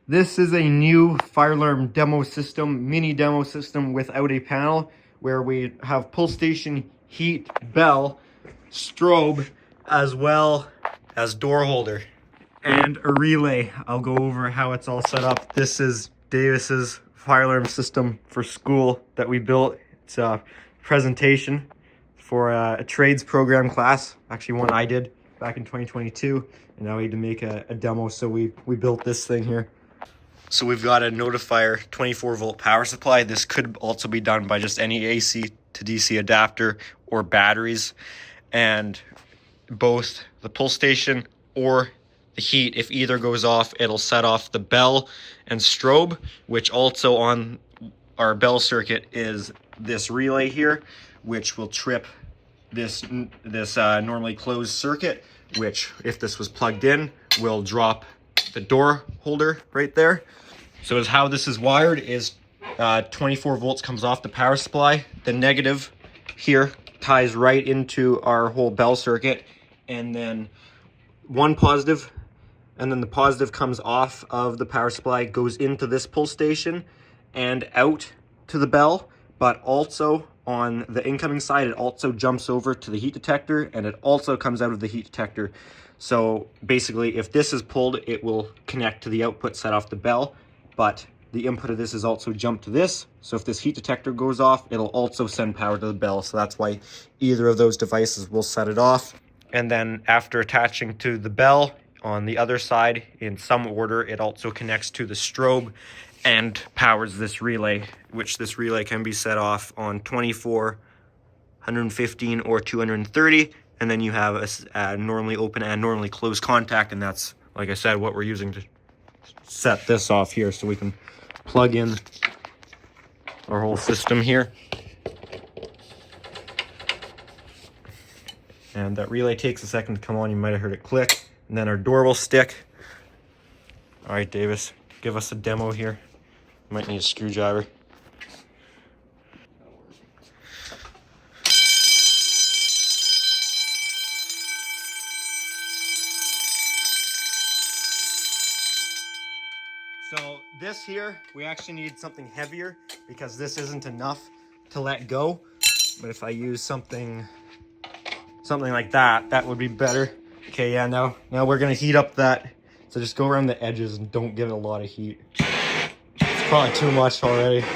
This is a new fire alarm demo system, mini demo system without a panel, where we have pull station, heat, bell, strobe, as well as door holder and a relay. I'll go over how it's all set up. This is Davis's fire alarm system for school that we built. It's a presentation for a trades program class, actually one I did back in 2022, and now we had to make a demo, so we built this thing here. So we've got a notifier 24 volt power supply. This could also be done by just any AC to DC adapter or batteries, and both the pull station or the heat, if either goes off, it'll set off the bell and strobe, which also on our bell circuit is this relay here, which will trip this normally closed circuit, which if this was plugged in will drop the door holder right there. So as how this is wired is 24 volts comes off the power supply. The negative here ties right into our whole bell circuit, and then one positive, and then the positive comes off of the power supply, goes into this pull station and out to the bell, but also on the incoming side, it also jumps over to the heat detector, and it also comes out of the heat detector. So basically, if this is pulled, it will connect to the output set off the bell, but the input of this is also jumped to this. So if this heat detector goes off, it'll also send power to the bell. So that's why either of those devices will set it off. And then after attaching to the bell on the other side, in some order, it also connects to the strobe and powers this relay, which this relay can be set off on 24, 115, or 230. And then you have a normally open and normally closed contact, and that's, like I said, what we're using to set this off here, so we can plug in our whole system here. And that relay takes a second to come on. You might have heard it click, and then our door will stick. All right, Davis, give us a demo here. You might need a screwdriver. So this here, we actually need something heavier because this isn't enough to let go. But if I use something like that, that would be better. Okay, yeah, now we're gonna heat up that. So just go around the edges and don't give it a lot of heat. It's probably too much already. There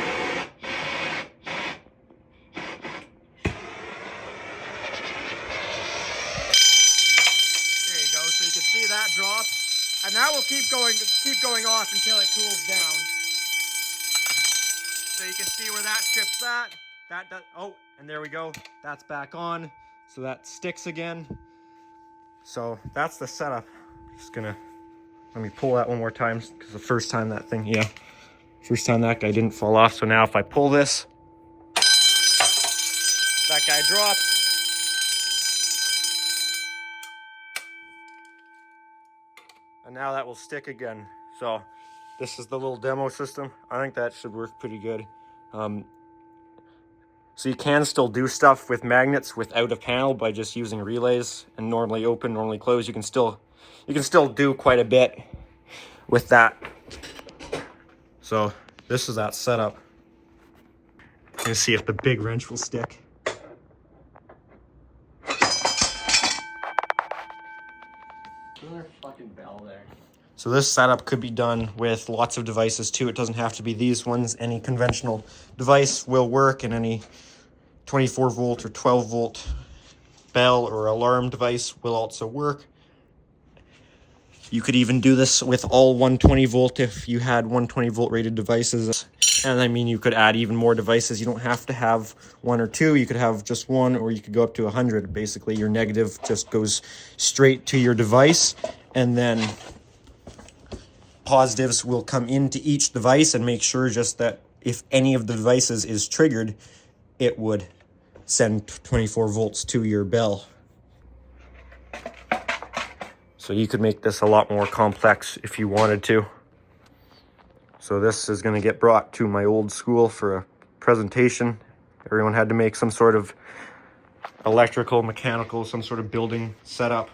you go, so you can see that drop. And that will keep going off until it cools down. So you can see where that strips that. That does, oh, and there we go. That's back on. So that sticks again. So that's the setup. Just gonna, let me pull that one more time, because the first time that guy didn't fall off. So now if I pull this, that guy drops. And now that will stick again. So this is the little demo system. I think that should work pretty good. So you can still do stuff with magnets without a panel by just using relays and normally open, normally close. You can still do quite a bit with that. So this is that setup. Gonna see if the big wrench will stick. Another fucking bell there. So this setup could be done with lots of devices too. It doesn't have to be these ones. Any conventional device will work, and any 24 volt or 12 volt bell or alarm device will also work. You could even do this with all 120 volt if you had 120 volt rated devices. And I mean, you could add even more devices. You don't have to have one or two. You could have just one, or you could go up to 100. Basically, your negative just goes straight to your device, and then positives will come into each device and make sure just that if any of the devices is triggered, it would send 24 volts to your bell. So you could make this a lot more complex if you wanted to. So this is going to get brought to my old school for a presentation. Everyone had to make some sort of electrical, mechanical, some sort of building setup.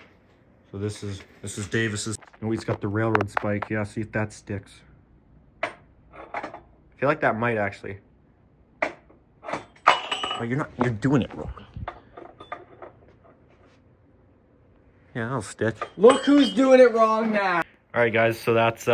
So this is Davis's. Oh, he's got the railroad spike. Yeah, see if that sticks. feel like that might actually. Oh, you're doing it wrong. Yeah, that'll stick. Look who's doing it wrong now. All right, guys, so that's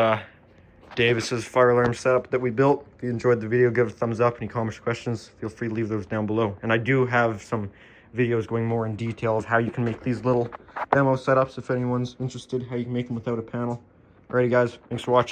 Davis's fire alarm setup that we built. If you enjoyed the video, give it a thumbs up. Any comments or questions, feel free to leave those down below. And I do have some videos going more in detail of how you can make these little demo setups if anyone's interested, how you can make them without a panel. Alrighty, guys, thanks for watching.